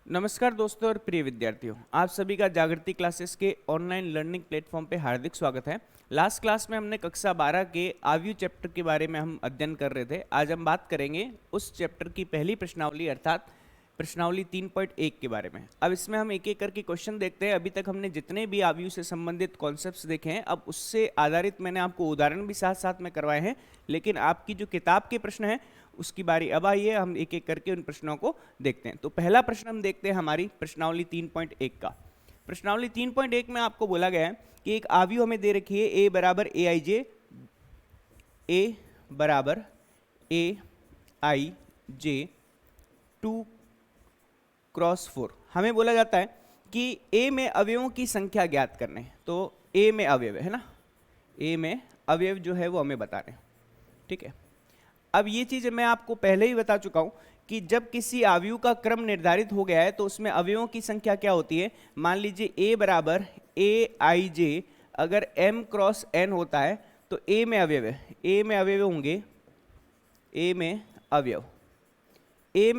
नमस्कार दोस्तों और प्रिय विद्यार्थियों, आप सभी का जागृति क्लासेस के ऑनलाइन लर्निंग प्लेटफॉर्म पे हार्दिक स्वागत है। लास्ट क्लास में हमने कक्षा 12 के आव्यूह चैप्टर के बारे में हम अध्ययन कर रहे थे। आज हम बात करेंगे उस चैप्टर की पहली प्रश्नावली अर्थात प्रश्नावली 3.1 के बारे में। अब इसमें हम एक एक करके क्वेश्चन देखते हैं। अभी तक हमने जितने भी आव्यूह से संबंधित कॉन्सेप्ट्स देखे हैं, अब उससे आधारित मैंने आपको उदाहरण भी साथ साथ में करवाए हैं, लेकिन आपकी जो किताब के प्रश्न हैं उसकी बारी अब आई है। हम एक एक करके उन प्रश्नों को देखते हैं। तो पहला प्रश्न हम देखते हैं हमारी प्रश्नावली 3.1 का। प्रश्नावली 3.1 में आपको बोला गया है कि एक आव्यूह हमें दे रखी है a बराबर ए आई जे, a बराबर ए आई जे 2x4। हमें बोला जाता है कि a में अवयवों की संख्या ज्ञात करने। तो a में अवयव है ना, a में अवयव जो है वो हमें बताने, ठीक है। अब ये चीज़ मैं आपको पहले ही बता चुका हूँ कि जब किसी आव्यूह का क्रम निर्धारित हो गया है तो उसमें अवयवों की संख्या क्या होती है। मान लीजिए a बराबर ए आई जे, अगर m क्रॉस n होता है तो a में अवयव है, a में अवयव होंगे, a में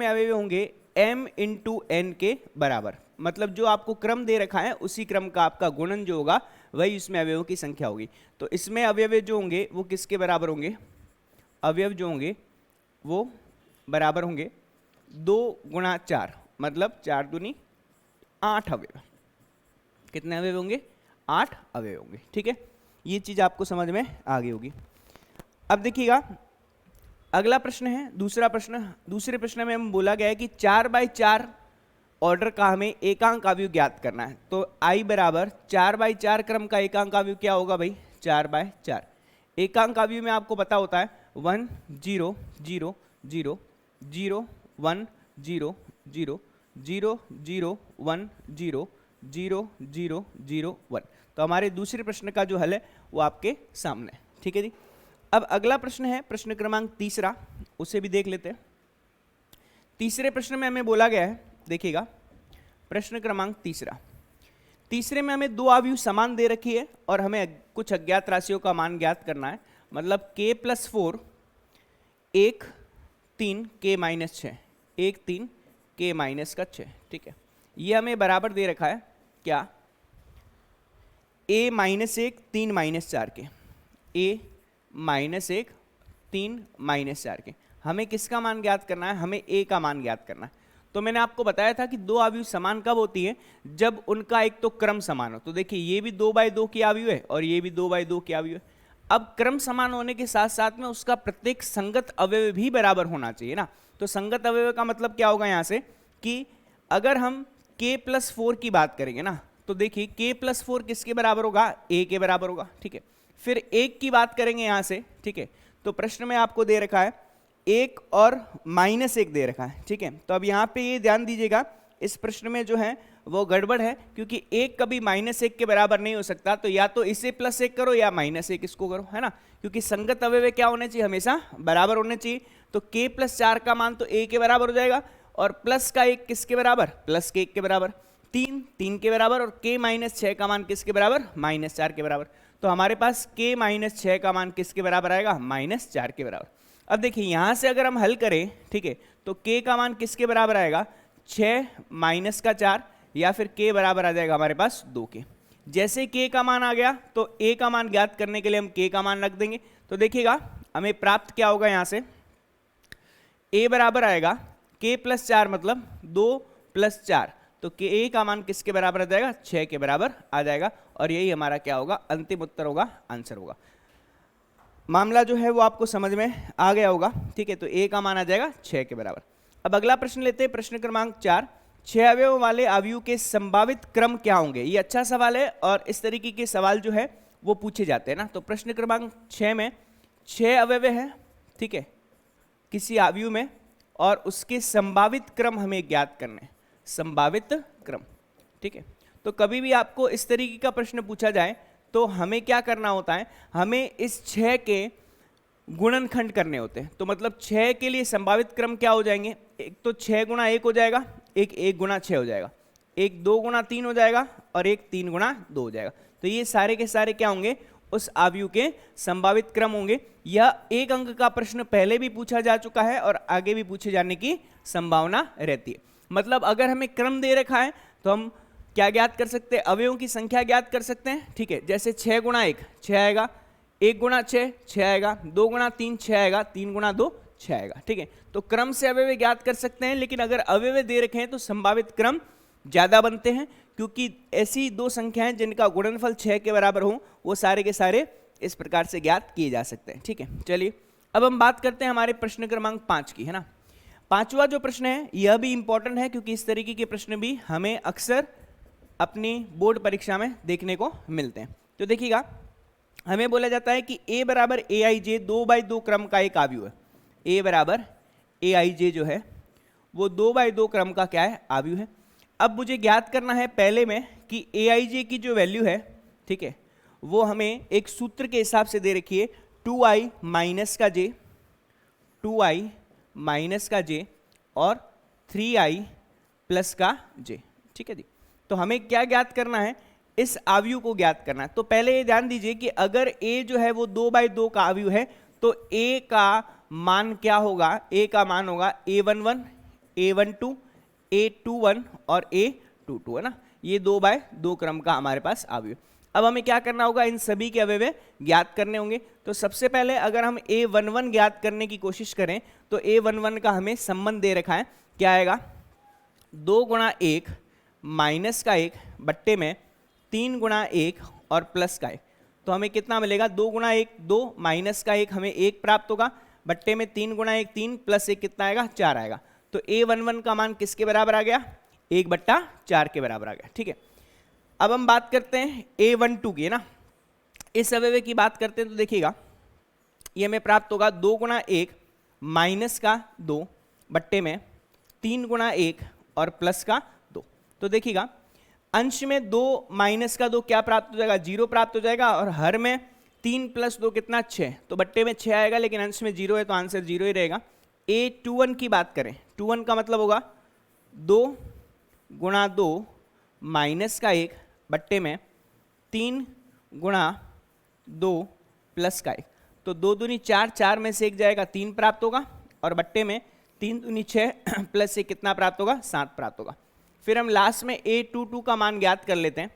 अवयव होंगे m इंटू n के बराबर। मतलब जो आपको क्रम दे रखा है उसी क्रम का आपका गुणन जो होगा वही उसमें अवयवों की संख्या होगी। तो इसमें अवयव जो होंगे वो किसके बराबर होंगे, अवयव जो होंगे वो बराबर होंगे 2 गुणा 4, मतलब 4 दूनी 8 अवयव। कितने अवयव होंगे, 8 अवयव होंगे, ठीक है। ये चीज आपको समझ में आ गई होगी। अब देखिएगा अगला प्रश्न है, दूसरा प्रश्न। दूसरे प्रश्न में हम बोला गया है कि 4/4 ऑर्डर का हमें एकांक आव्यूह ज्ञात करना है। तो i बराबर 4/4 क्रम का एकांक आव्यूह क्या होगा भाई, 4/4। एकांक आव्यूह में आपको पता होता है 1 0 0 0 0 1 0 0 0 0 1 0 0 0 0 1। तो हमारे दूसरे प्रश्न का जो हल है वो आपके सामने, ठीक है जी। अब अगला प्रश्न है प्रश्न क्रमांक 3, उसे भी देख लेते हैं। तीसरे प्रश्न में हमें बोला गया है, देखिएगा प्रश्न क्रमांक 3। तीसरे में हमें 2 आव्यूह समान दे रखी है और हमें कुछ अज्ञात राशियों का मान ज्ञात करना है। मतलब k+4 1 3 k-6, 1 3 k-6, ठीक है। ये हमें बराबर दे रखा है क्या, a-1 3 4 के, a-1 3 4 के। हमें किसका मान ज्ञात करना है, हमें a का मान ज्ञात करना है। तो मैंने आपको बताया था कि 2 आव्यूह समान कब होती है, जब उनका एक तो क्रम समान हो। तो देखिए ये भी 2/2 की आव्यूह है और ये भी 2/2 की आव्यूह है। अब क्रम समान होने के साथ साथ में उसका प्रत्येक संगत अवयव भी बराबर होना चाहिए ना। तो संगत अवयव का मतलब क्या होगा यहाँ से कि अगर हम k+4 की बात करेंगे ना, तो देखिए k+4 किसके बराबर होगा, a के बराबर होगा, ठीक है। फिर 1 की बात करेंगे यहाँ से, ठीक है। तो प्रश्न में आपको दे रखा है 1 और -1 दे रखा है, ठीक है। तो अब यहाँ पे ये ध्यान दीजिएगा, इस प्रश्न में जो है वो गड़बड़ है, क्योंकि 1 कभी -1 के बराबर नहीं हो सकता। तो या तो इसे +1 करो या -1 इसको करो, है ना। क्योंकि संगत अवयव क्या होने चाहिए, हमेशा बराबर होने चाहिए। तो k+4 का मान तो a के बराबर हो जाएगा और प्लस का 1 किसके बराबर, प्लस के 1 के बराबर, 3 के बराबर, और k-6 का मान किसके बराबर, -4 के बराबर। तो हमारे पास k-6 का मान किसके बराबर आएगा, -4 के बराबर। अब देखिए यहाँ से अगर हम हल करें, ठीक है, तो k का मान किसके बराबर आएगा, 6 - का 4, या फिर k बराबर आ जाएगा हमारे पास 2 के। जैसे k का मान आ गया तो a का मान ज्ञात करने के लिए हम k का मान रख देंगे। तो देखिएगा हमें प्राप्त क्या होगा, यहाँ से a बराबर आएगा k+4 मतलब 2 + 4। तो a का मान किसके बराबर आ जाएगा, 6 के बराबर आ जाएगा। और यही हमारा क्या होगा, अंतिम उत्तर होगा, आंसर होगा। मामला जो है वो आपको समझ में आ गया होगा, ठीक है। तो a का मान आ जाएगा 6 के बराबर। अब अगला प्रश्न लेते हैं, प्रश्न क्रमांक 4। 6 अवयव वाले आव्यूह के संभावित क्रम क्या होंगे। ये अच्छा सवाल है और इस तरीके के सवाल जो है वो पूछे जाते हैं ना। तो प्रश्न क्रमांक 6 में 6 अवयव है, ठीक है, किसी आव्यूह में, और उसके संभावित क्रम हमें ज्ञात करने, संभावित क्रम, ठीक है। तो कभी भी आपको इस तरीके का प्रश्न पूछा जाए तो हमें क्या करना होता है, हमें इस 6 के गुणनखंड करने होते हैं। तो मतलब 6 के लिए संभावित क्रम क्या हो जाएंगे, एक तो 6 गुणा 1 हो जाएगा, एक 1 गुणा 6 हो जाएगा, एक 2 गुणा 3 हो जाएगा, और एक 3 गुणा 2 हो जाएगा। तो ये सारे के सारे क्या होंगे, उस आव्यूह के संभावित क्रम होंगे। यह 1 अंक का प्रश्न पहले भी पूछा जा चुका है और आगे भी पूछे जाने की संभावना रहती है। मतलब अगर हमें क्रम दे रखा है तो हम क्या ज्ञात कर सकते हैं, अवयवों की संख्या ज्ञात कर सकते हैं। ठीक है, जैसे 6 गुणा 1 6 आएगा, 1 गुणा 6 6 आएगा, 2 गुणा 3 6 आएगा, 3 गुणा 2 6 आएगा। ठीक है, तो क्रम से अवयव ज्ञात कर सकते हैं, लेकिन अगर अवयव दे रखे हैं तो संभावित क्रम ज्यादा बनते हैं, क्योंकि ऐसी दो संख्याएं जिनका गुणनफल 6 के बराबर हो वो सारे के सारे इस प्रकार से ज्ञात किए जा सकते हैं। ठीक है, चलिए अब हम बात करते हैं हमारे प्रश्न क्रमांक 5 की, है ना। पांचवा जो प्रश्न है यह भी इंपॉर्टेंट है, क्योंकि इस तरीके के प्रश्न भी हमें अक्सर अपनी बोर्ड परीक्षा में देखने को मिलते हैं। तो देखिएगा, हमें बोला जाता है कि a बराबर ए आई जे 2/2 क्रम का एक आव्यूह है। a बराबर ए आई जे जो है वो 2/2 क्रम का क्या है, आव्यूह है। अब मुझे ज्ञात करना है पहले में कि ए आई जे की जो वैल्यू है, ठीक है, वो हमें एक सूत्र के हिसाब से दे रखी है 2i माइनस का j, 2i माइनस का j और 3i प्लस का j। ठीक है जी, तो हमें क्या ज्ञात करना है, इस आव्यूह को ज्ञात करना है। तो पहले ये ध्यान दीजिए कि अगर a जो है वो 2/2 का आव्यूह है तो a का मान क्या होगा, a का मान होगा a11, a12, a21 और a22, है ना। ये 2/2 क्रम का हमारे पास आव्यूह। अब हमें क्या करना होगा, इन सभी के अवयव ज्ञात करने होंगे। तो सबसे पहले अगर हम a11 ज्ञात करने की कोशिश करें तो a11 का हमें संबंध दे रखा है, क्या आएगा, 2 गुणा 1 माइनस का 1 बट्टे में 3 गुणा 1 और प्लस का 1। तो हमें कितना मिलेगा, 2 गुणा 1 2 माइनस का 1 हमें 1 प्राप्त होगा, बट्टे में 3 गुणा 1 3 प्लस 1 कितना आएगा, 4 आएगा। तो a11 का मान किसके बराबर आ गया, 1/4 के बराबर आ गया। ठीक है, अब हम बात करते हैं a12 की, है ना। इस अवयव की बात करते हैं तो देखिएगा, ये हमें प्राप्त होगा 2 गुणा 1 माइनस का 2 बट्टे में 3 गुणा 1 और प्लस का 2। तो देखिएगा, अंश में 2 माइनस का 2 क्या प्राप्त हो जाएगा, 0 प्राप्त हो जाएगा, और हर में 3 प्लस 2 कितना, 6, तो बट्टे में 6 आएगा, लेकिन अंश में 0 है तो आंसर 0 ही रहेगा। a21 की बात करें, 21 का मतलब होगा 2 गुणा 2 माइनस का 1 बट्टे में 3 गुणा 2 प्लस का 1। तो 2 दूनी 4, 4 में से 1 जाएगा, 3 प्राप्त होगा, और बट्टे में 3 दूनी 6 प्लस 1 कितना प्राप्त होगा, 7 प्राप्त होगा। फिर हम लास्ट में a22 का मान ज्ञात कर लेते हैं।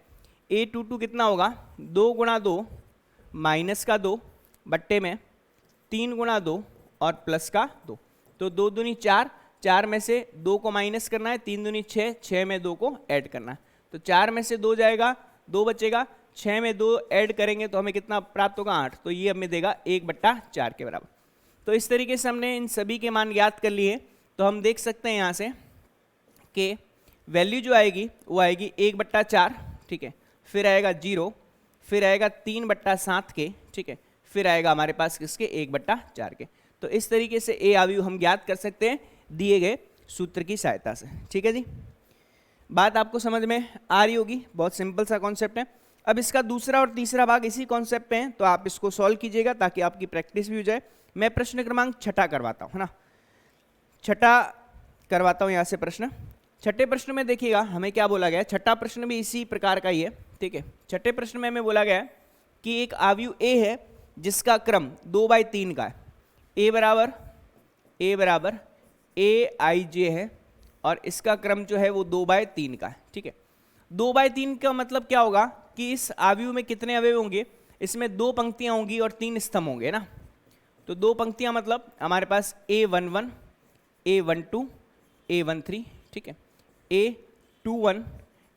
a22 कितना होगा, 2 गुणा 2 माइनस का 2 बट्टे में 3 गुणा 2 और प्लस का 2। तो 2 दूनी 4, 4 में से 2 को माइनस करना है, 3 दूनी 6, 6 में 2 को ऐड करना है। तो 4 में से 2 जाएगा, 2 बचेगा, 6 में 2 ऐड करेंगे तो हमें कितना प्राप्त होगा, 8। तो ये हमें देगा 1/4 के बराबर। तो इस तरीके से हमने इन सभी के मान ज्ञात कर लिए। तो हम देख सकते हैं यहाँ से कि वैल्यू जो आएगी वो आएगी 1/4, ठीक है, फिर आएगा 0, फिर आएगा 3/7 के, ठीक है, फिर आएगा हमारे पास किसके, 1/4 के। तो इस तरीके से ए आव्यूह हम ज्ञात कर सकते हैं दिए गए सूत्र की सहायता से। ठीक है जी, बात आपको समझ में आ रही होगी, बहुत सिंपल सा कॉन्सेप्ट है। अब इसका दूसरा और तीसरा भाग इसी कॉन्सेप्ट पे है, तो आप इसको सॉल्व कीजिएगा ताकि आपकी प्रैक्टिस भी हो जाए। मैं प्रश्न क्रमांक 6 करवाता हूँ, है ना, 6 करवाता हूँ यहाँ से प्रश्न। 6 प्रश्न में देखिएगा हमें क्या बोला गया है, 6 प्रश्न भी इसी प्रकार का ही है। ठीक है, 6 प्रश्न में हमें बोला गया है कि एक आव्यूह ए है जिसका क्रम 2/3 का है। ए बराबर ए आई जे है और इसका क्रम जो है वो 2/3 का है। ठीक है, 2/3 का मतलब क्या होगा कि इस आव्यूह में कितने अवयव होंगे, इसमें 2 पंक्तियां होंगी और 3 स्तंभ होंगे ना। तो 2 पंक्तियां मतलब हमारे पास a11, a12, a13, ठीक है, a21,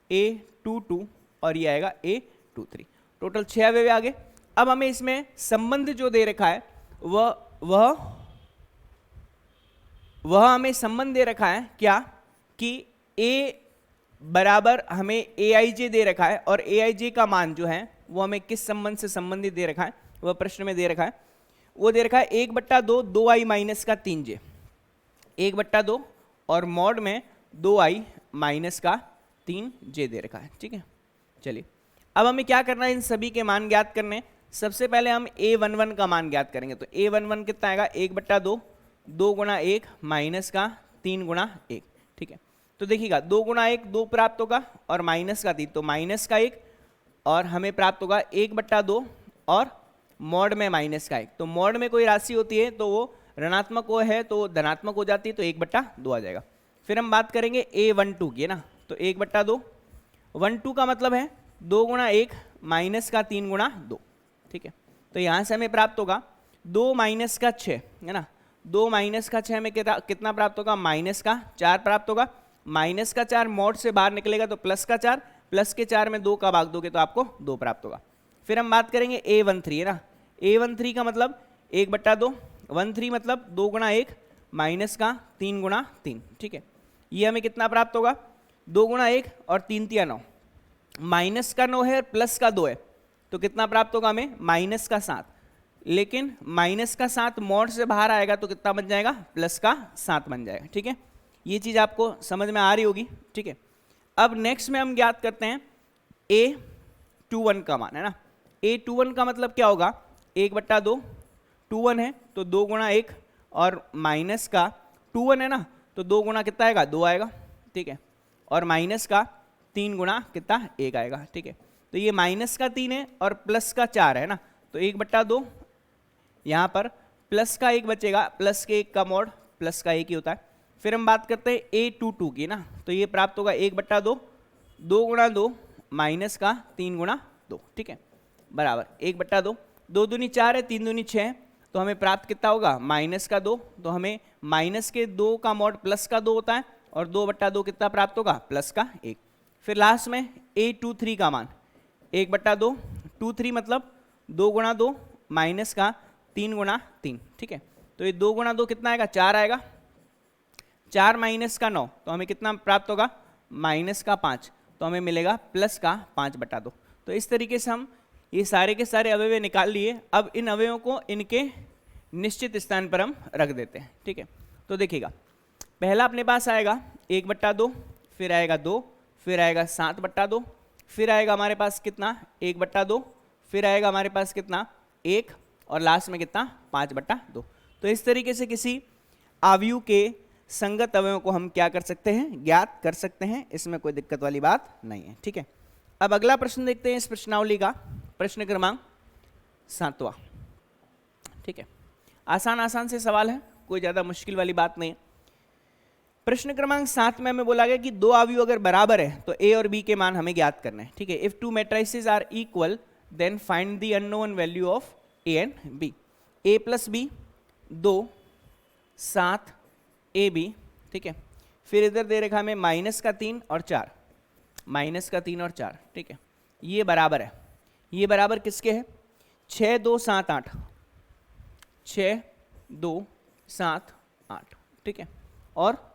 a22 और ये आएगा a23। टोटल 6 अवयव आ गए। अब हमें इसमें संबंध जो दे रखा है वह हमें संबंध दे रखा है क्या, कि a बराबर हमें ए आई जे दे रखा है, और ए आई जे का मान जो है वो हमें किस संबंध से संबंधित दे रखा है, वह प्रश्न में दे रखा है। वो दे रखा है 1/2 2i माइनस का 3j, 1/2 और मॉड में 2i माइनस का 3j दे रखा है। ठीक है, चलिए अब हमें क्या करना है, इन सभी के मान ज्ञात करने। सबसे पहले हम a11 का मान ज्ञात करेंगे। तो a11 कितना आएगा, 1/2 2 गुणा 1 माइनस का 3 गुणा 1। ठीक है, तो देखिएगा 2 गुणा 1 2 प्राप्त होगा और माइनस का 3 तो माइनस का 1, और हमें प्राप्त होगा 1/2 और मॉड में माइनस का 1। तो मॉड में कोई राशि होती है तो वो ऋणात्मक वो है तो धनात्मक हो जाती है, तो 1/2 आ जाएगा। फिर हम बात करेंगे A12 की, है ना, तो 1/2, 1/2 का मतलब है 2 गुणा 1 माइनस का 3 गुणा 2, ठीक है। तो यहाँ से हमें प्राप्त होगा 2 माइनस का 6, है ना, 2 माइनस का 6 हमें कितना प्राप्त होगा, माइनस का 4 प्राप्त होगा। माइनस का 4 मॉड से बाहर निकलेगा तो प्लस का 4, प्लस के 4 में 2 का भाग दोगे तो आपको 2 प्राप्त होगा। फिर हम बात करेंगे A13, है ना, A13 का मतलब 1/2, 13 मतलब 2 गुणा 1 माइनस का 3 गुणा 3, ठीक है। ये हमें कितना प्राप्त होगा, 2 गुणा 1 और 3 तिया 9, माइनस का 9 है प्लस का 2 है, तो कितना प्राप्त होगा हमें, माइनस का 7। लेकिन माइनस का 7 मॉड से बाहर आएगा तो कितना बन जाएगा, प्लस का 7 बन जाएगा, ठीक है। ये चीज़ आपको समझ में आ रही होगी, ठीक है। अब नेक्स्ट में हम ज्ञात करते हैं A21 का मान, है ना। A21 का मतलब क्या होगा, 1/2, 21 है तो 2 गुणा 1 और माइनस का 21 है ना, तो 2 गुणा कितना आएगा, 2 आएगा, ठीक है, और माइनस का 3 गुणा कितना, 1 आएगा, ठीक है। तो ये माइनस का 3 है और प्लस का 4 है ना, तो 1/2, यहाँ पर प्लस का 1 बचेगा, प्लस के 1 का मॉड प्लस का 1 ही होता है। फिर हम बात करते हैं A22 की ना, तो ये प्राप्त होगा 1/2, 2 गुणा 2 माइनस का 3 गुणा 2, ठीक है, बराबर 1/2, 2 दूनी 4 है, 3 दूनी 6, तो हमें प्राप्त कितना होगा, माइनस का 2, तो हमें माइनस के 2 का मॉड प्लस का 2 होता है और 2/2 कितना प्राप्त होगा, प्लस का 1। फिर लास्ट में A23 का मान 1/2, 23 मतलब 2 गुणा 2 माइनस का 3 गुणा 3, ठीक है। तो ये 2 गुणा 2 कितना आएगा, 4 आएगा, 4 माइनस का 9, तो हमें कितना प्राप्त होगा, माइनस का 5, तो हमें मिलेगा प्लस का 5/2। तो इस तरीके से हम ये सारे के सारे अवयव निकाल लिए। अब इन अवयवों को इनके निश्चित स्थान पर हम रख देते हैं, ठीक है। तो देखिएगा, पहला अपने पास आएगा 1/2, फिर आएगा 2, फिर आएगा 7/2, फिर आएगा हमारे पास कितना, 1/2, फिर आएगा हमारे पास कितना, 1, और लास्ट में कितना, 5/2। तो इस तरीके से किसी आव्यूह के संगत अवयवों को हम क्या कर सकते हैं, ज्ञात कर सकते हैं, इसमें कोई दिक्कत वाली बात नहीं है, ठीक है। अब अगला प्रश्न देखते हैं इस प्रश्नावली का, प्रश्न क्रमांक 7वां, ठीक है। आसान आसान से सवाल है, कोई ज्यादा मुश्किल वाली बात नहीं है। प्रश्न क्रमांक 7 में हमें बोला गया कि दो अवयव अगर बराबर है तो ए और बी के मान हमें ज्ञात करना है, ठीक है। If two matrices are equal then find the unknown value of A and B. A plus B 2 7 A B, ठीक है। फिर इधर दे रखा हमें माइनस का 3 और 4, माइनस का 3 और 4, ठीक है। ये बराबर है, ये बराबर किसके है, 6 2 7 8, 6 2 7 8, ठीक है, और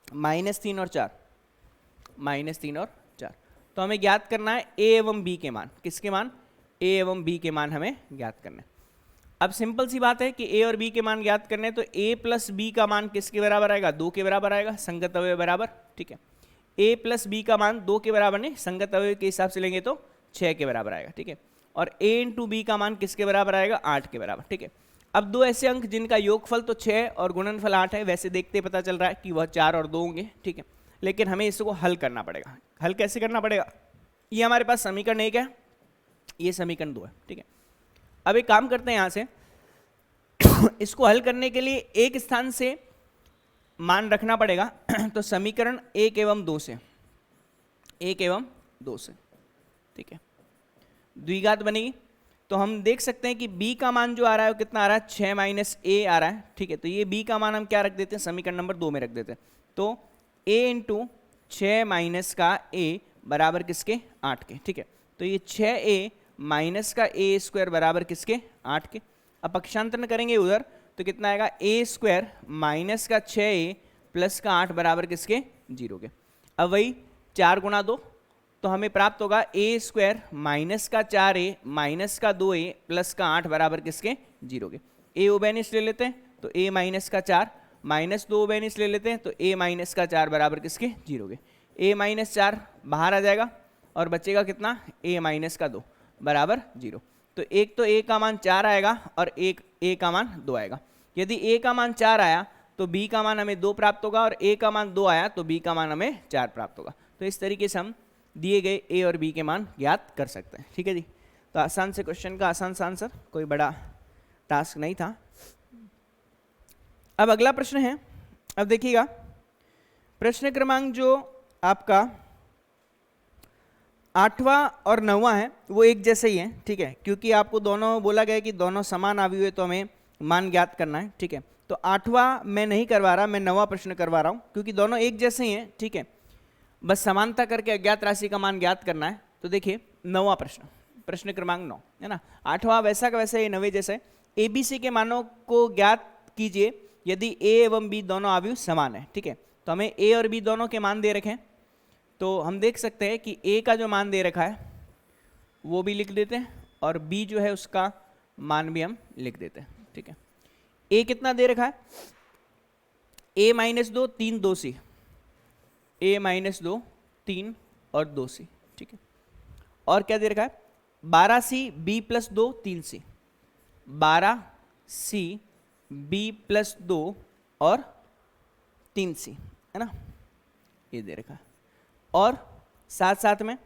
-3 और 4, -3 और 4। तो हमें ज्ञात करना है ए एवं बी के मान, किसके मान, ए एवं बी के मान हमें ज्ञात करना है। अब सिंपल सी बात है कि ए और बी के मान ज्ञात करने हैं, तो ए प्लस बी का मान किसके बराबर आएगा, 2 के बराबर आएगा, संगत अवयव बराबर, ठीक है। ए प्लस बी का मान 2 के बराबर नहीं, संगत अवयव के हिसाब से लेंगे तो 6 के बराबर आएगा, ठीक है। और ए इंटू बी का मान किसके बराबर आएगा, 8 के बराबर, ठीक है। अब दो ऐसे अंक जिनका योगफल तो 6 और गुणनफल 8 है, वैसे देखते पता चल रहा है कि वह 4 और 2 होंगे, ठीक है। लेकिन हमें इसको हल करना पड़ेगा। हल कैसे करना पड़ेगा, ये हमारे पास समीकरण 1 है, ये समीकरण 2 है, ठीक है। अब एक काम करते हैं, यहाँ से इसको हल करने के लिए एक स्थान से मान रखना पड़ेगा तो समीकरण 1 एवं 2 से, 1 एवं 2 से, ठीक है, द्विघात बनेगी। तो हम देख सकते हैं कि b का मान जो आ रहा है वो कितना आ रहा है, 6 माइनस a आ रहा है, ठीक है। तो ये b का मान हम क्या रख देते हैं, समीकरण नंबर 2 में रख देते हैं। तो a इंटू 6 माइनस का a बराबर किसके, 8 के, ठीक है। तो ये 6a माइनस का a स्क्वायर बराबर किसके, 8 के। अब पक्षांतरण करेंगे उधर तो कितना आएगा, a स्क्वायर माइनस का 6a प्लस का 8 बराबर किसके, 0 के। अब वही 4 गुणा 2, तो हमें प्राप्त होगा a स्क्वायर माइनस का 4a माइनस का 2a प्लस का 8 बराबर किसके, 0 के। a उभयनिष्ठ ले लेते हैं तो a माइनस का 4 माइनस 2 उभयनिष्ठ ले लेते हैं तो a माइनस का 4 बराबर किसके, 0 के। a माइनस 4 बाहर आ जाएगा और बचेगा कितना, a माइनस का 2 बराबर 0। तो एक तो a का मान 4 आएगा और एक a का मान 2 आएगा। यदि a का मान 4 आया तो b का मान हमें 2 प्राप्त होगा और a का मान 2 आया तो b का मान हमें 4 प्राप्त होगा। तो इस तरीके से हम दिए गए a और b के मान ज्ञात कर सकते हैं, ठीक है जी। तो आसान से क्वेश्चन का आसान सा आंसर, कोई बड़ा टास्क नहीं था। अब अगला प्रश्न है, अब देखिएगा प्रश्न क्रमांक जो आपका 8वां और 9वां है वो एक जैसे ही है, ठीक है, क्योंकि आपको दोनों बोला गया है कि दोनों समान आयु है तो हमें मान ज्ञात करना है, ठीक है। तो 8वां मैं नहीं करवा रहा, मैं 9वां प्रश्न करवा रहा हूं क्योंकि दोनों एक जैसे ही हैं, ठीक है, बस समानता करके अज्ञात राशि का मान ज्ञात करना है। तो देखिए 9वां प्रश्न, प्रश्न क्रमांक 9 है ना। 8वां वैसा का वैसा, ये 9वें जैसे। एबीसी के मानों को ज्ञात कीजिए यदि ए एवं बी दोनों आयु समान है, ठीक है। तो हमें ए और बी दोनों के मान दे रखे हैं, तो हम देख सकते हैं कि ए का जो मान दे रखा है वो भी लिख देते हैं और बी जो है उसका मान भी हम लिख देते हैं, ठीक है। ए कितना दे रखा है, ए -2 3 2 सी, ए -2 3 और 2 सी, ठीक है। और क्या दे रखा है 12 सी बी +2 3 सी, 12 सी बी +2 और 3 सी, है ना, ये दे रखा है। और साथ साथ में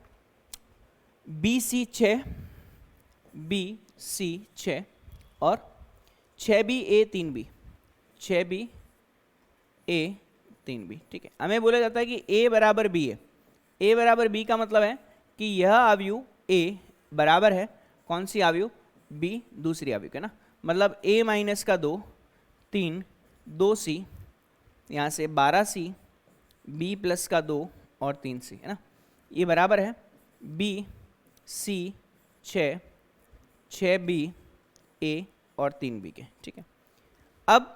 बी सी 6, बी सी 6 और 6B A 3B, 6B A 3B, ठीक है। हमें बोला जाता है कि A बराबर B है। A बराबर B का मतलब है कि यह आयु A बराबर है कौन सी आयु, B दूसरी आयु के ना, मतलब A -2 3 2C, यहाँ से 12C B + 2 और 3C, है ना, ये बराबर है B C 6 6B A और 3B के, ठीक है। अब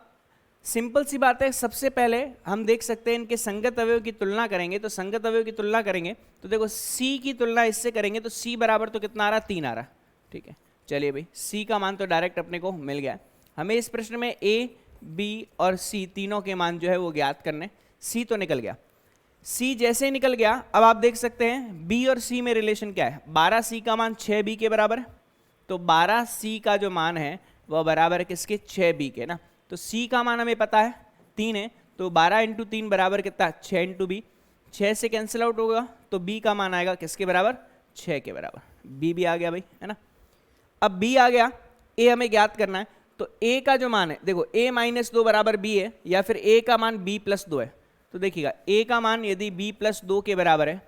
सिंपल सी बात है, सबसे पहले हम देख सकते हैं इनके संगत अवयव की तुलना करेंगे। तो संगत अवयव की तुलना करेंगे तो देखो C की तुलना इससे करेंगे तो C बराबर तो कितना आ रहा, 3 आ रहा, ठीक है। चलिए भाई C का मान तो डायरेक्ट अपने को मिल गया। हमें इस प्रश्न में A B और C तीनों के मान जो है वो ज्ञात करने। C तो निकल गया, C जैसे ही निकल गया, अब आप देख सकते हैं B और C में रिलेशन क्या है, 12C का मान 6B के बराबर है, तो 12C का जो मान है वह बराबर है किसके, 6B के ना। तो C का मान हमें पता है 3 है, तो 12 × 3 बराबर कितना, 6 × B, 6 से कैंसिल आउट होगा तो B का मान आएगा किसके बराबर, 6 के बराबर। B भी आ गया भाई, है ना। अब B आ गया, A हमें ज्ञात करना है, तो A का जो मान है देखो A -2 बराबर B है या फिर A का मान B + 2 है। तो देखिएगा A का मान यदि B + 2 के बराबर है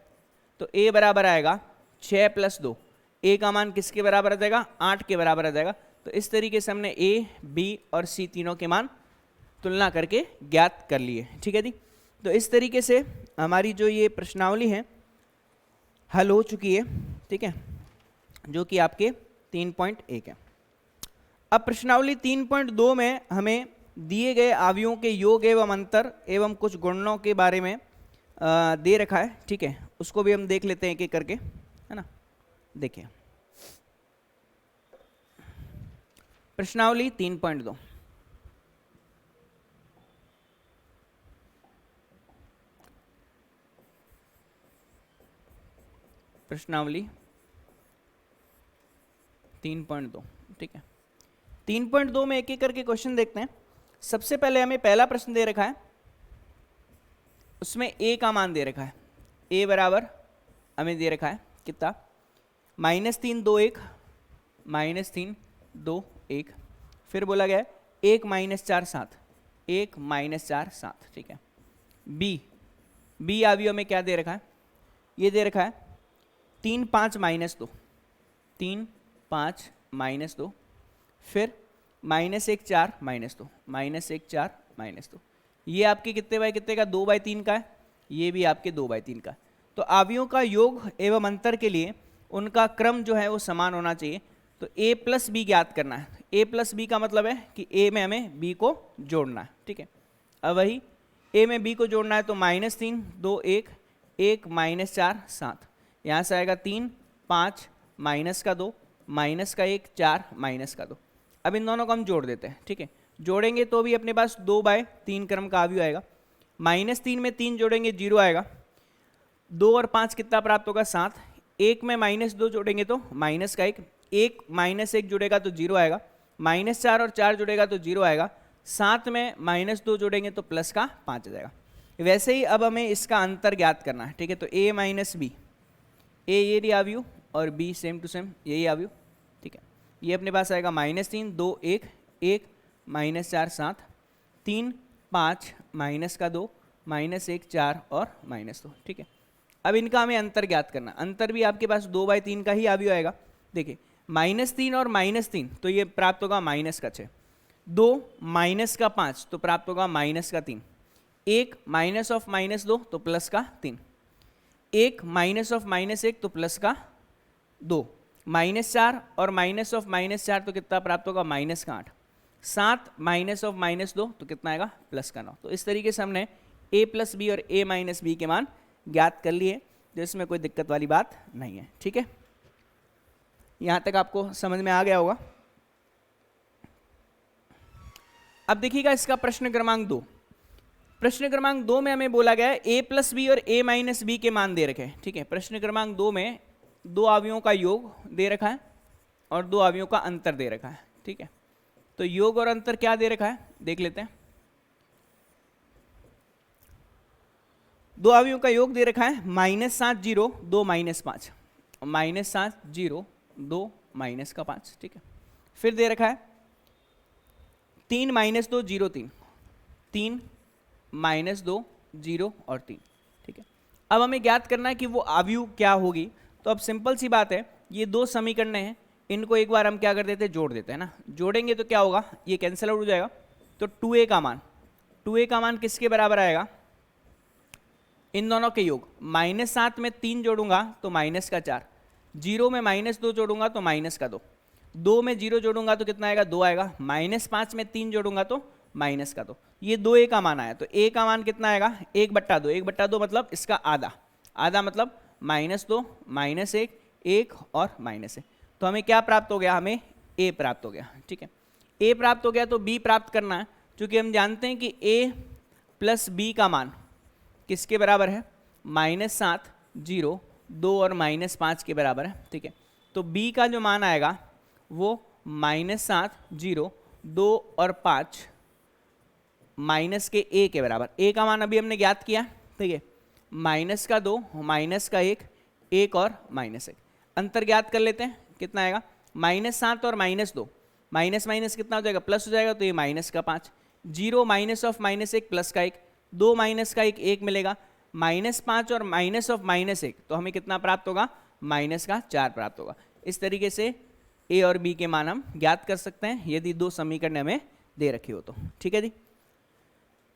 तो A बराबर आएगा 6 + 2, A का मान किसके बराबर आ जाएगा, 8 के बराबर आ जाएगा। तो इस तरीके से हमने A B और C तीनों के मान तुलना करके ज्ञात कर लिए, ठीक है जी। तो इस तरीके से हमारी जो ये प्रश्नावली है हल हो चुकी है, ठीक है, जो कि आपके 3.1 है। अब प्रश्नावली 3.2 में हमें दिए गए आव्यूहों के योग एवं अंतर एवं कुछ गुणनों के बारे में दे रखा है, ठीक है, उसको भी हम देख लेते हैं एक एक करके, है ना। देखिए प्रश्नावली 3.2, प्रश्नावली 3.2, ठीक है। 3.2 में एक एक करके क्वेश्चन देखते हैं। सबसे पहले हमें पहला प्रश्न दे रखा है, उसमें A का मान दे रखा है, A बराबर हमें दे रखा है कितना, -3 2 1, -3 2 1, फिर बोला गया है 1 -4 7, 1 -4 7, ठीक है। B आव्यूह में क्या दे रखा है, ये दे रखा है 3 5 -2, 3 5 -2, फिर -1 4 -2, -1 4 -2, ये आपके कितने बाय कितने का, 2/3 का है, ये भी आपके 2/3 का। तो आव्यूहों का योग एवं अंतर के लिए उनका क्रम जो है वो समान होना चाहिए। तो A + B ज्ञात करना है। A + B का मतलब है कि A में हमें B को जोड़ना है, ठीक है। अब वही A में B को जोड़ना है तो -3 2 1, 1 -4 7, यहाँ से आएगा 3 5 -2 -1 4 -2। अब इन दोनों को हम जोड़ देते हैं, ठीक है। जोड़ेंगे तो भी अपने पास 2/3 क्रम का आव्यूह आएगा। -3 में 3 जोड़ेंगे 0 आएगा, 2 और 5 कितना प्राप्त होगा, 7, 1 में -2 जोड़ेंगे तो -1, 1 -1 जुड़ेगा तो 0 आएगा, -4 और 4 जुड़ेगा तो 0 आएगा, 7 में -2 जोड़ेंगे तो +5 आ जाएगा। वैसे ही अब हमें इसका अंतर ज्ञात करना है, ठीक है। तो A - B, A ये रही आव्यूह और B सेम टू सेम यही आव्यूह, ठीक है। ये अपने पास आएगा -3 2 1, 1 -4 7, 3 5 -2 -1 4 और -2, ठीक है। अब इनका हमें अंतर ज्ञात करना, अंतर भी आपके पास 2/3 का ही अवयव आएगा। देखिए -3 और -3 तो ये प्राप्त होगा -6, 2 -5 तो प्राप्त होगा -3, 1 -2 तो +3, 1 -1 तो +2, -4 और -4 तो कितना प्राप्त होगा -8, 7 -2 तो कितना आएगा +9। तो इस तरीके से हमने a + b और a - b के मान ज्ञात कर लिए, तो इसमें कोई दिक्कत वाली बात नहीं है, ठीक है। यहां तक आपको समझ में आ गया होगा। अब देखिएगा इसका प्रश्न क्रमांक 2। प्रश्न क्रमांक 2 में हमें बोला गया है a + b और a - b के मान दे रखे हैं, ठीक है। प्रश्न क्रमांक 2 में 2 अवयवों का योग दे रखा है और 2 अवयवों का अंतर दे रखा है, ठीक है। तो योग और अंतर क्या दे रखा है देख लेते हैं। 2 अवयवों का योग दे रखा है -7 0 2 -5, -7 0 2 -5, ठीक है। फिर दे रखा है 3 -2 0 3, 3 -2 0 और 3, ठीक है। अब हमें ज्ञात करना है कि वो अवयव क्या होगी। तो अब सिंपल सी बात है, ये 2 समीकरण हैं, इनको एक बार हम क्या कर देते हैं जोड़ देते हैं ना। जोड़ेंगे तो क्या होगा, ये कैंसिल आउट हो जाएगा। तो 2a का मान किसके बराबर आएगा, इन दोनों के योग। -7 में 3 जोड़ूंगा तो -4, 0 में -2 जोड़ूंगा तो -2, 2 में 0 जोड़ूंगा तो कितना आएगा 2 आएगा, -5 में 3 जोड़ूंगा तो -2। ये 2a का मान आया, तो a का मान कितना आएगा 1/2, 1/2 मतलब इसका आधा, आधा मतलब -2 -1 1 और -1। तो हमें क्या प्राप्त हो गया, हमें a प्राप्त हो गया, ठीक है। a प्राप्त हो गया तो b प्राप्त करना है, क्योंकि हम जानते हैं कि a + b का मान किसके बराबर है, -7 0 2 और -5 के बराबर है, ठीक है। तो b का जो मान आएगा वो -7 0 2 और 5 -a के बराबर। a का मान अभी हमने ज्ञात किया, ठीक है। -2 -1 1 और -1, अंतर ज्ञात कर लेते हैं, कितना आएगा -7 और -2, माइनस कितना हो जाएगा प्लस हो जाएगा, तो ये -5, 0 -1 प्लस का 1, 2 का 1 मिलेगा, -5 और -1, तो हमें कितना प्राप्त होगा -4 प्राप्त होगा। इस तरीके से a और b के मान हम ज्ञात कर सकते हैं यदि 2 समीकरण हमें दे रखे हो तो, ठीक है जी।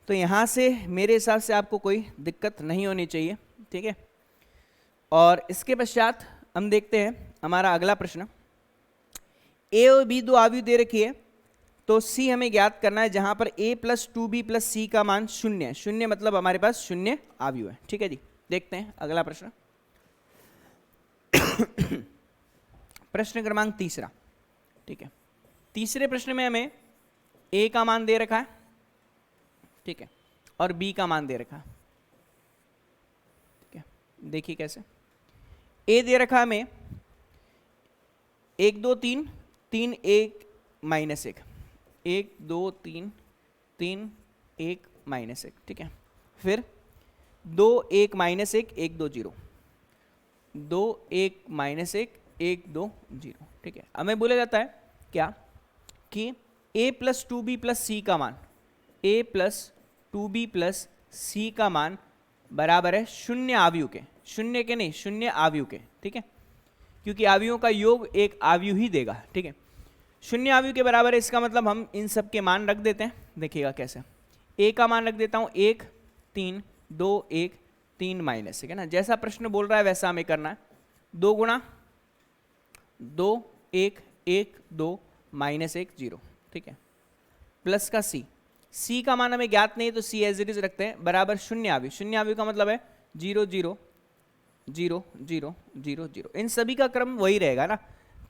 तो यहाँ से मेरे हिसाब से आपको कोई दिक्कत नहीं होनी चाहिए, ठीक है। और इसके पश्चात हम देखते हैं हमारा अगला प्रश्न। a और b 2 अवयव दे रखी है, तो c हमें ज्ञात करना है, जहां पर a + 2b + c का मान 0 है। 0 मतलब हमारे पास 0 अवयव है, ठीक है जी। देखते हैं अगला प्रश्न। प्रश्न क्रमांक 3, ठीक है। तीसरे प्रश्न में हमें a का मान दे रखा है, ठीक है, और b का मान दे रखा है, ठीक है। देखिए कैसे, a दे रखा है हमें 1 2 3 3 1 -1, 1 2 3 3 1 -1, ठीक है। फिर 2 1 -1 1 2 0, 2 1 -1 1 2 0, ठीक है। हमें बोला जाता है क्या कि a + 2b + c का मान, a + 2b + c का मान बराबर है 0 अवयव के, 0 के नहीं 0 अवयव के, ठीक है। क्योंकि अवयवों का योग एक अवयव ही देगा, ठीक है। 0 अवयव के बराबर है, इसका मतलब हम इन सब के मान रख देते हैं। देखिएगा कैसे, a का मान रख देता हूं 1 3 2 1 3 -1, है ना। जैसा प्रश्न बोल रहा है वैसा हमें करना है। 2 गुणा 2 1 1 2 -1 0, ठीक है, प्लस का c का मान हमें ज्ञात नहीं है, तो c एज इट इज रखते हैं, बराबर 0 अवयव। 0 अवयव का मतलब है 0 0 0 0 0 0। इन सभी का क्रम वही रहेगा ना।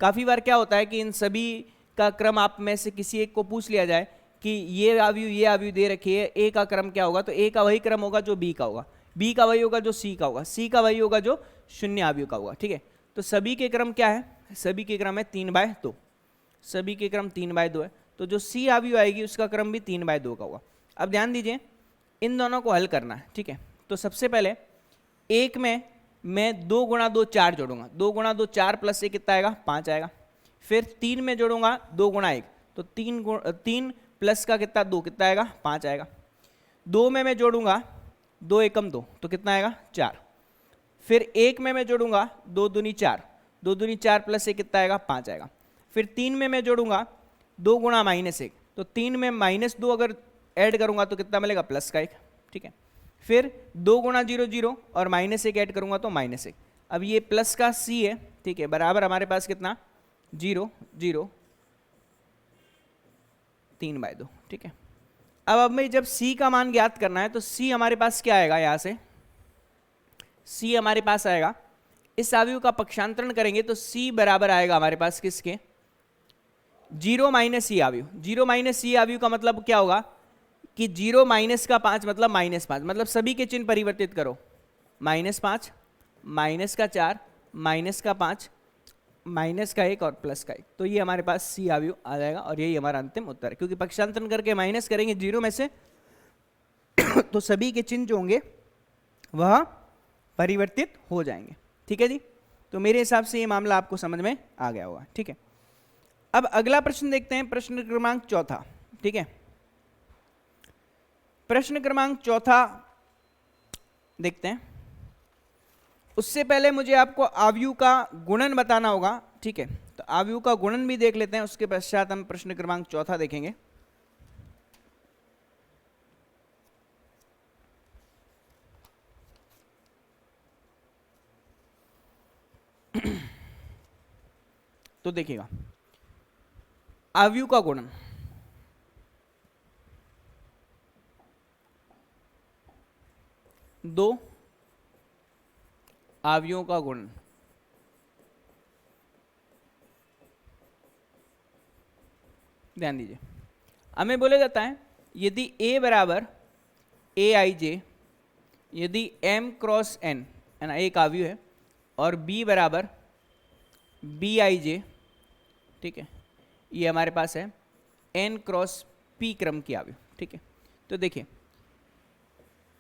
काफी बार क्या होता है कि इन सभी का क्रम आप में से किसी एक को पूछ लिया जाए कि ये अवयव दे रखी है, a का क्रम क्या होगा, तो a का वही क्रम होगा जो b का होगा, b का वही होगा जो c का होगा, c का वही होगा जो 0 अवयव का होगा, ठीक है। तो सभी के क्रम क्या है, सभी के क्रम है 3/2, सभी के क्रम 3/2 है। तो जो c अवयव आएगी उसका क्रम भी 3/2 का होगा। अब ध्यान दीजिए, इन दोनों को हल करना है, ठीक है। तो सबसे पहले एक में मैं 2 गुणा 2 4 जोड़ूंगा, 2 गुणा 2 4 प्लस 1 कितना आएगा 5 आएगा। फिर 3 में जोड़ूंगा 2 गुणा 1, तो 3 प्लस का कितना 2 कितना आएगा 5 आएगा। 2 में मैं जोड़ूंगा 2 एकम 2, तो कितना आएगा 4। फिर 1 में मैं जोड़ूंगा 2 दूनी 4, 2 दूनी 4 प्लस 1 कितना आएगा 5 आएगा। फिर 3 में मैं जोड़ूंगा 2 गुणा -1, तो 3 में -2 अगर ऐड करूंगा तो कितना मिलेगा प्लस का 1, ठीक है। फिर 2 गुणा 0 0 और -1 ऐड करूंगा तो -1। अब ये प्लस का c है, ठीक है, बराबर हमारे पास कितना 0 0 3/2, ठीक है। अब हमें जब c का मान ज्ञात करना है तो c हमारे पास क्या आएगा, यहां से c हमारे पास आएगा, इस अवयव का पक्षांतरण करेंगे तो c बराबर आएगा हमारे पास किसके 0 - c अवयव। 0 - c अवयव का मतलब क्या होगा कि 0 माइनस का 5 मतलब -5, मतलब सभी के चिन्ह परिवर्तित करो, -5 -4 -5 -1 और +1, तो ये हमारे पास c अवयव आ जाएगा और यही हमारा अंतिम उत्तर है। क्योंकि पक्षांतरण करके माइनस करेंगे 0 में से तो सभी के चिन्ह जो होंगे वह परिवर्तित हो जाएंगे, ठीक है जी। तो मेरे हिसाब से ये मामला आपको समझ में आ गया होगा, ठीक है। अब अगला प्रश्न देखते हैं, प्रश्न क्रमांक 4, ठीक है। प्रश्न क्रमांक 4 देखते हैं। उससे पहले मुझे आपको आव्यूह का गुणन बताना होगा, ठीक है। तो आव्यूह का गुणन भी देख लेते हैं, उसके पश्चात हम प्रश्न क्रमांक 4 देखेंगे। तो देखिएगा आव्यूह का गुणन, दो आव्यूहों का गुणन, ध्यान दीजिए, हमें बोला जाता है यदि a बराबर aij, यदि m क्रॉस n है ना एक आव्यूह है, और b बराबर bij, ठीक है, ये हमारे पास है n क्रॉस p क्रम की आव्यूह, ठीक है। तो देखिए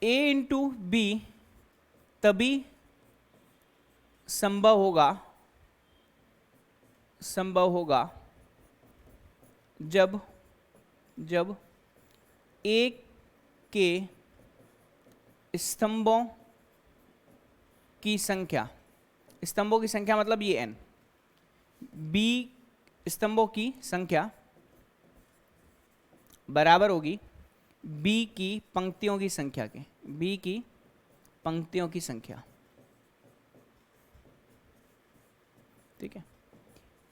a इंटू b तभी संभव होगा जब a के स्तंभों की संख्या मतलब ये n, b स्तंभों की संख्या बराबर होगी b की पंक्तियों की संख्या के, b की पंक्तियों की संख्या, ठीक है।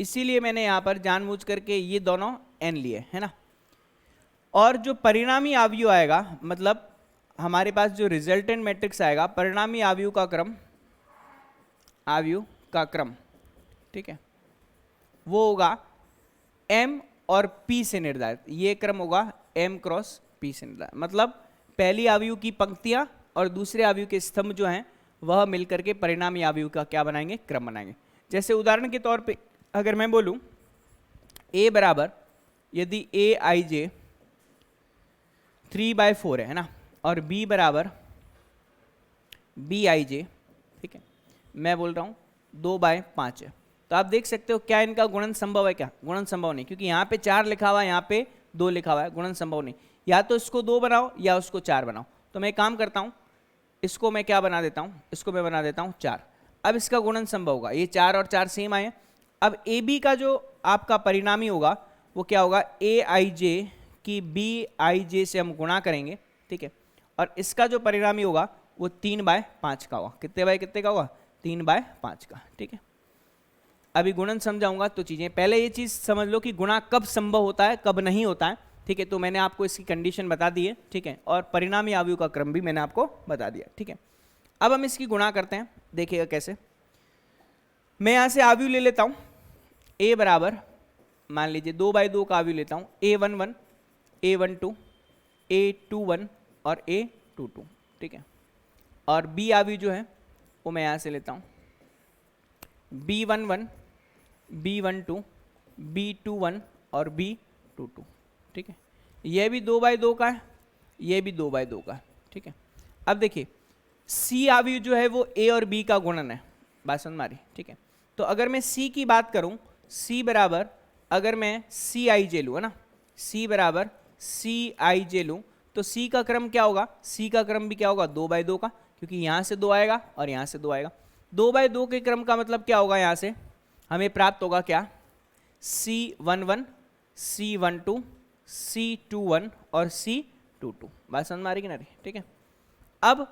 इसीलिए मैंने यहां पर जानबूझ करके ये दोनों n लिए है ना। और जो परिणामी आव्यूह आएगा, मतलब हमारे पास जो रिजल्टेंट मैट्रिक्स आएगा, परिणामी आव्यूह का क्रम, ठीक है, वो होगा m और p से निर्धारित। ये क्रम होगा m क्रॉस p से निर्धारित, मतलब पहली आव्यूह की पंक्तियां और दूसरे आव्यूह के स्तंभ जो हैं वह मिलकर के परिणामी आव्यूह का क्या बनाएंगे, क्रम बनाएंगे। जैसे उदाहरण के तौर पे अगर मैं बोलूं a बराबर यदि aij 3/4 है ना, और b बराबर bij, ठीक है, मैं बोल रहा हूं 2/5 है, तो आप देख सकते हो क्या इनका गुणन संभव है, क्या गुणन संभव नहीं, क्योंकि यहाँ पे 4 लिखा हुआ है, यहाँ पे 2 लिखा हुआ है, गुणन संभव नहीं। या तो इसको 2 बनाओ या उसको 4 बनाओ। तो मैं एक काम करता हूँ, इसको मैं क्या बना देता हूँ, इसको मैं बना देता हूँ 4। अब इसका गुणन संभव होगा, ये 4 और 4 सेम आए। अब ए बी का जो आपका परिणामी होगा वो क्या होगा, ए आई जे की बी आई जे से हम गुणा करेंगे, ठीक है, और इसका जो परिणामी होगा वो 3/5 का होगा। कितने बाय कितने का होगा, 3/5 का, ठीक है। अभी गुणन समझाऊंगा तो चीजें, पहले ये चीज समझ लो कि गुणा कब संभव होता है कब नहीं होता है, ठीक है। तो मैंने आपको इसकी कंडीशन बता दी है, ठीक है, और परिणामी आव्यूह का क्रम भी मैंने आपको बता दिया, ठीक है। अब हम इसकी गुणा करते हैं, देखिएगा कैसे। मैं यहां से आव्यूह ले लेता हूं, a बराबर मान लीजिए 2/2 का आव्यूह लेता हूं, a11 a12 a21 और a22, ठीक है। और b आव्यूह जो है वो मैं यहां से लेता हूं b11 b12 b21 और b22, ठीक है। यह भी 2/2 का है, यह भी 2/2 का है, ठीक है। अब देखिए c आव्यूह जो है वो a और b का गुणन है, बात समझ में आ रही, ठीक है। तो अगर मैं c की बात करूं, c बराबर अगर मैं c i j लूँ है ना, c बराबर c i j लूँ तो सी का क्रम क्या होगा, सी का क्रम भी क्या होगा 2/2 का, क्योंकि यहाँ से 2 आएगा और यहाँ से 2 आएगा। 2/2 के क्रम का मतलब क्या होगा, यहाँ से हमें प्राप्त होगा क्या, C11, C12, C21 और C22। बात समझ में आ रही कि ना रही, ठीक है। अब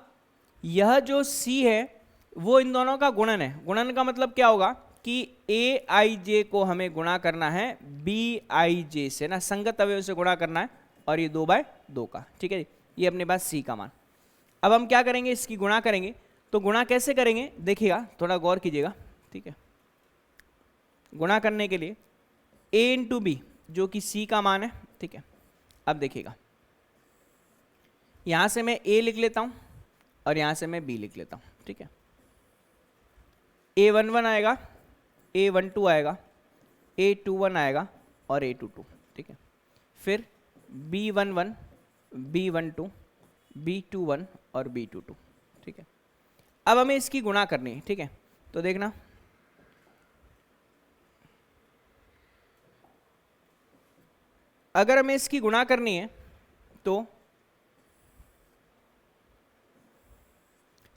यह जो C है वो इन दोनों का गुणन है। गुणन का मतलब क्या होगा कि Aij को हमें गुणा करना है Bij से ना, संगत अवयव से गुणा करना है, और ये 2/2 का, ठीक है जी। ये अपने पास C का मान। अब हम क्या करेंगे, इसकी गुणा करेंगे। तो गुणा कैसे करेंगे देखिएगा, थोड़ा गौर कीजिएगा, ठीक है। गुणा करने के लिए A इंटू बी जो कि C का मान है, ठीक है। अब देखिएगा, यहां से मैं A लिख लेता हूं और यहां से मैं B लिख लेता हूं, ठीक है। A11 आएगा, A12 आएगा, A21 आएगा और A22, ठीक है। फिर B11, B12, B21 और B22, ठीक है। अब हमें इसकी गुणा करनी है, ठीक है। तो देखना, अगर हमें इसकी गुणा करनी है तो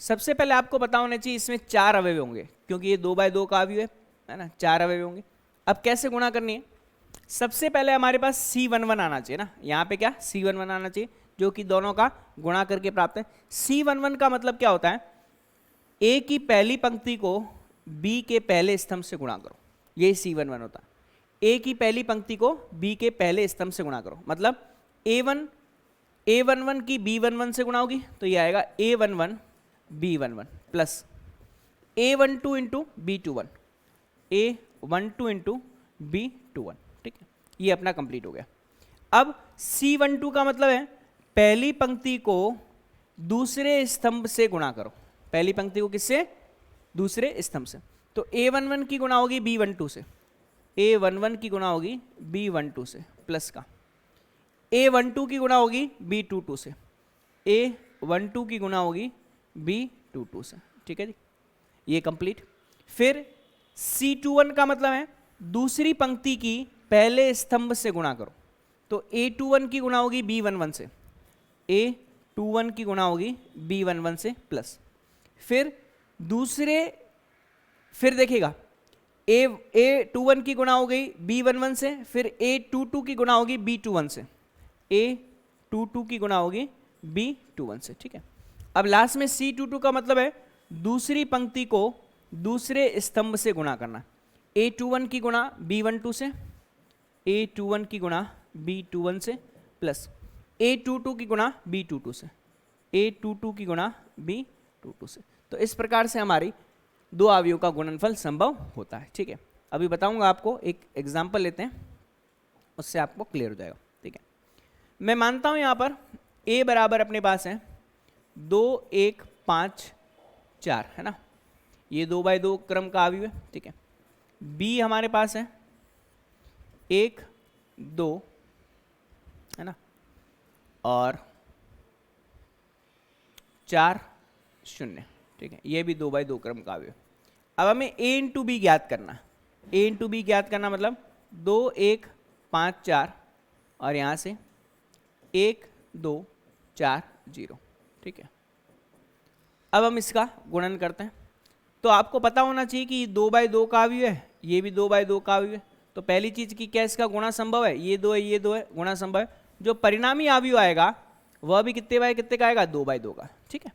सबसे पहले आपको पता होना चाहिए इसमें 4 अवयव होंगे, क्योंकि ये 2/2 का अवयव है ना, 4 अवयव होंगे। अब कैसे गुणा करनी है, सबसे पहले हमारे पास C11 आना चाहिए ना, यहाँ पे क्या C11 आना चाहिए, जो कि दोनों का गुणा करके प्राप्त है। C11 का मतलब क्या होता है, A की पहली पंक्ति को B के पहले स्तंभ से गुणा करो, ये C11 होता है। A की पहली पंक्ति को B के पहले स्तंभ से गुणा करो, मतलब A11 की B11 से गुणा होगी तो ये आएगा A11 B11 plus A12 into B21, A12 into B21, ठीक है। ये अपना कंप्लीट हो गया। अब C12 का मतलब है पहली पंक्ति को दूसरे स्तंभ से गुणा करो, पहली पंक्ति को किससे, दूसरे स्तंभ से। तो A11 की गुणा होगी B12 से, A11 की गुणा होगी B12 से प्लस का, A12 की गुणा होगी B22 से, A12 की गुणा होगी B22 से, ठीक है जी। ये कंप्लीट। फिर C21 का मतलब है दूसरी पंक्ति की पहले स्तंभ से गुणा करो, तो A21 की गुणा होगी B11 से, A21 की गुणा होगी B11 से प्लस। फिर देखिएगा A21 की गुणा हो गई B11 से, फिर A22 की गुणा होगी B21 से, A22 की गुणा होगी B21 से, ठीक है। अब लास्ट में C22 का मतलब है दूसरी पंक्ति को दूसरे स्तंभ से गुणा करना, A21 की गुणा B12 से, A21 की गुणा B21 से प्लस A22 की गुणा B22 से, A22 की गुणा B22 से। तो इस प्रकार से हमारी 2 अवयवों का गुणनफल संभव होता है, ठीक है। अभी बताऊंगा आपको, एक एग्जाम्पल लेते हैं, उससे आपको क्लियर हो जाएगा, ठीक है। मैं मानता हूं यहां पर A बराबर अपने पास है 2, 1, 5, 4, है ना, ये 2/2 क्रम का अवयव है, ठीक है। B हमारे पास है 1, 2, है ना, और 4, 0, ठीक है। ये भी 2/2 क्रम का अवयव। अब हमें A इंटू बी ज्ञात करना है। A इंटू बी ज्ञात करना मतलब 2, 1, 5, 4 और यहाँ से 1, 2, 4, 0, ठीक है। अब हम इसका गुणन करते हैं। तो आपको पता होना चाहिए कि 2/2 का अवयव है, ये भी 2/2 का अवयव है। तो पहली चीज की क्या इसका गुणा संभव है, ये 2 है, ये 2 है, गुणा संभव है। जो परिणामी अवयव आएगा वह भी कितने बाय कितने का आएगा, 2/2 का, ठीक है।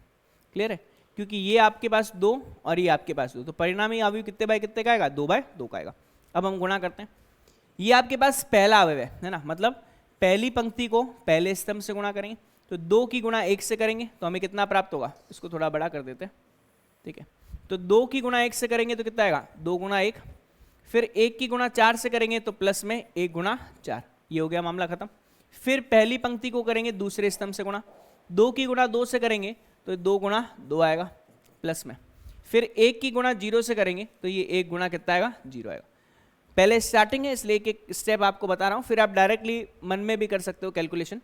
क्लियर है, क्योंकि ये आपके पास 2 और ये आपके पास 2, तो परिणामी अवयव कितने बाय कितने का आएगा, 2/2 का आएगा। अब हम गुणा करते हैं। ये आपके पास पहला अवयव है ना, मतलब पहली पंक्ति को पहले स्तंभ से गुणा करेंगे, तो 2 की गुणा 1 से करेंगे तो हमें कितना प्राप्त होगा, इसको थोड़ा बड़ा कर देते हैं, ठीक है। तो 2 की गुणा 1 से करेंगे तो कितना आएगा, 2 गुणा 1। फिर 1 की गुणा 4 से करेंगे तो प्लस में 1 गुणा 4, ये हो गया मामला खत्म। फिर पहली पंक्ति को करेंगे दूसरे स्तंभ से गुणा, 2 की गुणा 2 से करेंगे तो 2 गुणा 2 आएगा प्लस में। फिर 1 की गुणा 0 से करेंगे तो ये 1 गुणा कितना आएगा, 0 आएगा। पहले स्टार्टिंग है इसलिए एक स्टेप आपको बता रहा हूँ, फिर आप डायरेक्टली मन में भी कर सकते हो कैलकुलेशन।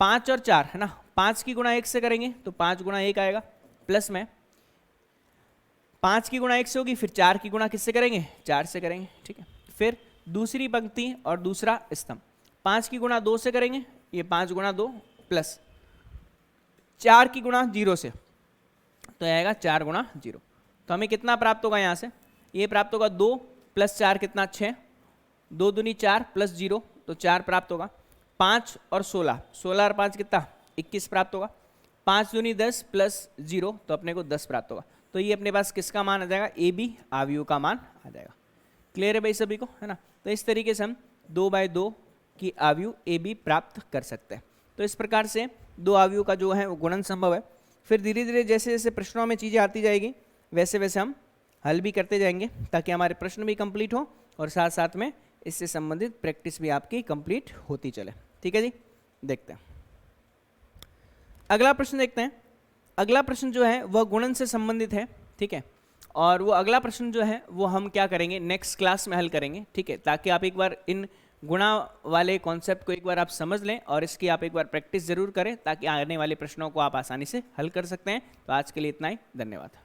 5 और 4 है ना, 5 की गुणा 1 से करेंगे तो 5 गुणा 1 आएगा प्लस में 5 की गुणा 1 से होगी, फिर 4 की गुणा किससे करेंगे, 4 से करेंगे, ठीक है। फिर दूसरी पंक्ति और दूसरा स्तंभ, 5 की गुणा 2 से करेंगे, ये 5 गुणा 2 प्लस 4 की गुणा 0 से, तो आएगा 4 गुणा 0। तो हमें कितना प्राप्त होगा यहाँ से, ये प्राप्त होगा 2 प्लस 4 कितना 6, 2 दूनी 4 प्लस 0 तो 4 प्राप्त होगा। 5 और 16, 16 और 5 कितना 21 प्राप्त होगा। 5 दूनी 10 प्लस 0 तो अपने को 10 प्राप्त होगा। तो ये अपने पास किसका मान आ जाएगा, ए बी अवयव का मान आ जाएगा। क्लियर है भाई सभी को, है ना। तो इस तरीके से हम 2/2 की अवयव ए बी प्राप्त कर सकते हैं। तो इस प्रकार से दो अवयव का जो है वो गुणन संभव है। फिर धीरे धीरे जैसे जैसे प्रश्नों में चीज़ें आती जाएगी वैसे वैसे हम हल भी करते जाएंगे, ताकि हमारे प्रश्न भी कंप्लीट हो और साथ साथ में इससे संबंधित प्रैक्टिस भी आपकी कंप्लीट होती चले। ठीक है जी, देखते हैं अगला प्रश्न देखते हैं। अगला प्रश्न जो है वह गुणन से संबंधित है। ठीक है, और वो अगला प्रश्न जो है वो हम क्या करेंगे, नेक्स्ट क्लास में हल करेंगे। ठीक है, ताकि आप एक बार इन गुणा वाले कॉन्सेप्ट को एक बार आप समझ लें और इसकी आप एक बार प्रैक्टिस जरूर करें, ताकि आने वाले प्रश्नों को आप आसानी से हल कर सकते हैं। तो आज के लिए इतना ही, धन्यवाद।